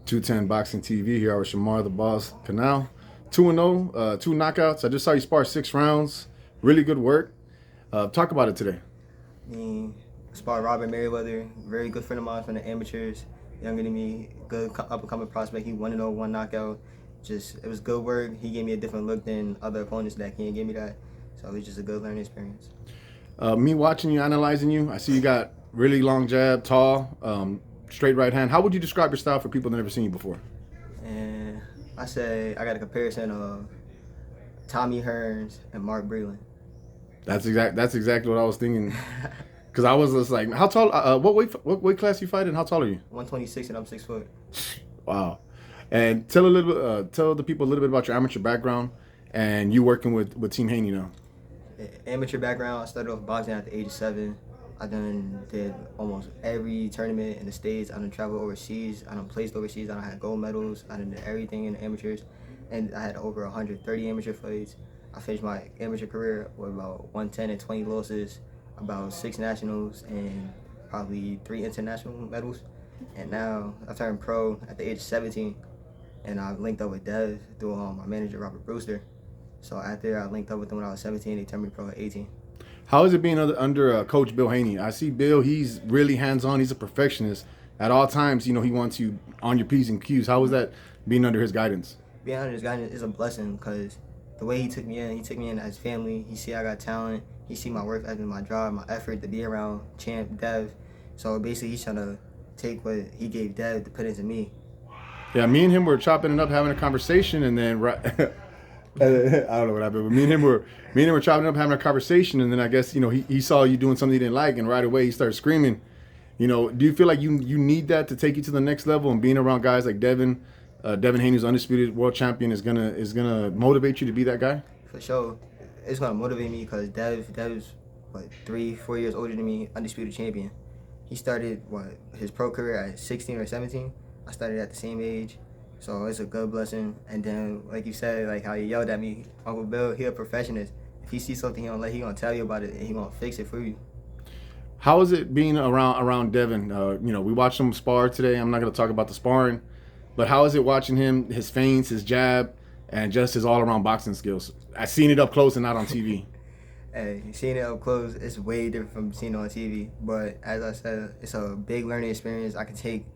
210 Boxing TV here with Shamar, the boss. Canal 2-0, 2 knockouts. I just saw you spar 6 rounds. Really good work. Talk about it today. Me, sparred Robert Merriweather, very good friend of mine from the amateurs, younger than me, good up-and-coming prospect. He 1-0, 1 knockout. It was good work. He gave me a different look than other opponents that can't give me that. So it was just a good learning experience. Me watching you, analyzing you, I see you got really long jab, tall, straight right hand. How would you describe your style for people that never seen you before? And I say I got a comparison of Tommy Hearns and Mark Breland. That's exactly what I was thinking. Because I was just like, how tall? What weight class you fight in? How tall are you? 126 and I'm 6 foot. Wow. And tell the people a little bit about your amateur background and you working with Team Haney now. Amateur background. I started off boxing at the age of 7. I did almost every tournament in the States. I done traveled overseas. I done placed overseas. I done had gold medals. I done did everything in the amateurs. And I had over 130 amateur fights. I finished my amateur career with about 110 and 20 losses, about 6 nationals, and probably 3 international medals. And now I turned pro at the age of 17, and I linked up with Dev through my manager, Robert Brewster. So after I linked up with them when I was 17, they turned me pro at 18. How is it being under Coach Bill Haney? I see Bill, he's really hands-on. He's a perfectionist. At all times, he wants you on your P's and Q's. How is that being under his guidance? Being under his guidance is a blessing because the way he took me in as family. He see I got talent. He see my work ethic, my drive, my effort to be around Champ, Dev. So basically, he's trying to take what he gave Dev to put into me. Yeah, me and him were chopping it up, having a conversation, and then I don't know what happened, but me and him were chopping up, having a conversation, and then I guess he saw you doing something he didn't like, and right away he started screaming. Do you feel like you need that to take you to the next level, and being around guys like Devin Haney, who's undisputed world champion, is gonna motivate you to be that guy? For sure, it's gonna motivate me because Dev's 3-4 years older than me, undisputed champion. He started his pro career at 16 or 17. I started at the same age. So it's a good blessing. And then, like you said, like how you yelled at me, Uncle Bill, he a perfectionist. If he sees something he don't like, he gonna tell you about it and he gonna fix it for you. How is it being around Devin? We watched him spar today. I'm not gonna talk about the sparring, but how is it watching him, his feints, his jab, and just his all-around boxing skills? I've seen it up close and not on TV. Hey, seeing it up close, it's way different from seeing it on TV. But as I said, it's a big learning experience. I can take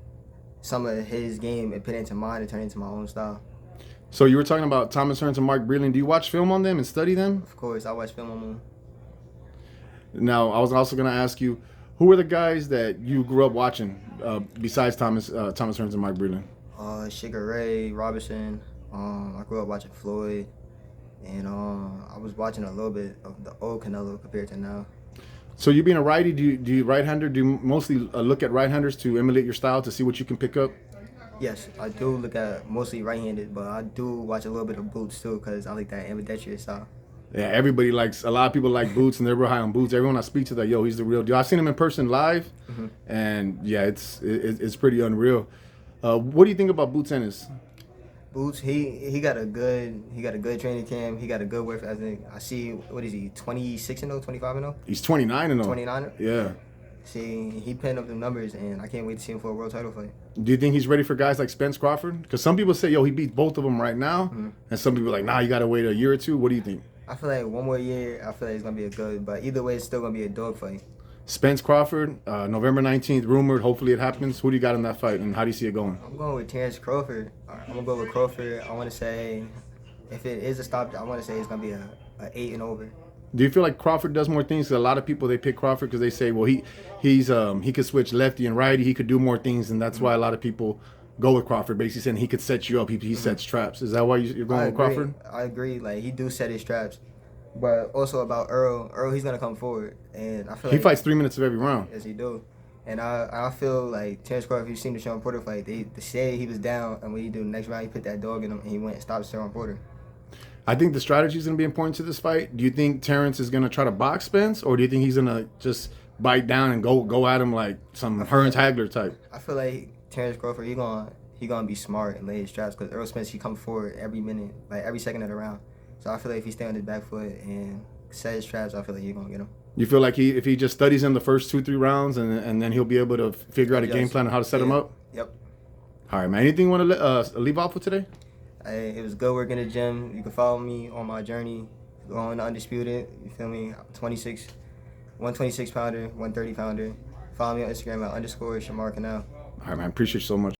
some of his game and put it into mine and turn it into my own style. So you were talking about Thomas Hearns and Mark Breland. Do you watch film on them and study them? Of course, I watch film on them. Now, I was also going to ask you, who were the guys that you grew up watching besides Thomas Hearns and Mark Breland? Sugar Ray, Robertson. I grew up watching Floyd. And I was watching a little bit of the old Canelo compared to now. So you being a righty, do you right-hander? Do you mostly look at right-handers to emulate your style to see what you can pick up? Yes, I do look at mostly right-handed, but I do watch a little bit of Boots too because I like that ambidextrous style. Yeah, a lot of people like Boots and they're real high on Boots. Everyone I speak to, that he's the real deal. I've seen him in person live, and yeah, it's pretty unreal. What do you think about Boots Ennis? Boots, he got a good training camp. He got a good work ethic. I see, what is he, 26-0, 25-0? He's 29-0. 29? Yeah. See, he pinned up the numbers, and I can't wait to see him for a world title fight. Do you think he's ready for guys like Spence, Crawford? Because some people say, he beats both of them right now, and some people are like, nah, you got to wait a year or two. What do you think? I feel like one more year, I feel like it's going to be a good, but either way, it's still going to be a dog fight. Spence Crawford, November 19th, rumored. Hopefully it happens. Who do you got in that fight, and how do you see it going? I'm going with Terrence Crawford. I'm going to go with Crawford. I want to say, if it is a stop, I want to say it's going to be a 8 and over. Do you feel like Crawford does more things? Because a lot of people, they pick Crawford because they say, well, he could switch lefty and righty. He could do more things, and that's why a lot of people go with Crawford. Basically saying he could set you up. He sets traps. Is that why you're going with Crawford? I agree. Like, he do set his traps. But also about Earl, he's going to come forward. And I feel he like fights 3 minutes of every round. Yes, he do. And I feel like Terrence Crawford, if you've seen the Sean Porter fight, they say he was down, and what he do the next round, he put that dog in him, and he went and stopped Sean Porter. I think the strategy is going to be important to this fight. Do you think Terrence is going to try to box Spence, or do you think he's going to just bite down and go at him like some Hearns Hagler type? I feel like Terrence Crawford, he gonna be smart and lay his traps because Earl Spence, he come forward every minute, like every second of the round. So I feel like if he stay on his back foot and set his traps, I feel like he's gonna get him. You feel like if he just studies him the first 2-3 rounds and then he'll be able to figure out a game plan on how to set him up? Yep. All right, man. Anything you want to leave off with today? It was good work in the gym. You can follow me on my journey going undisputed. You feel me? 126 pounder, 130 pounder. Follow me on Instagram at _Shamar Canal. All right, man. Appreciate you so much.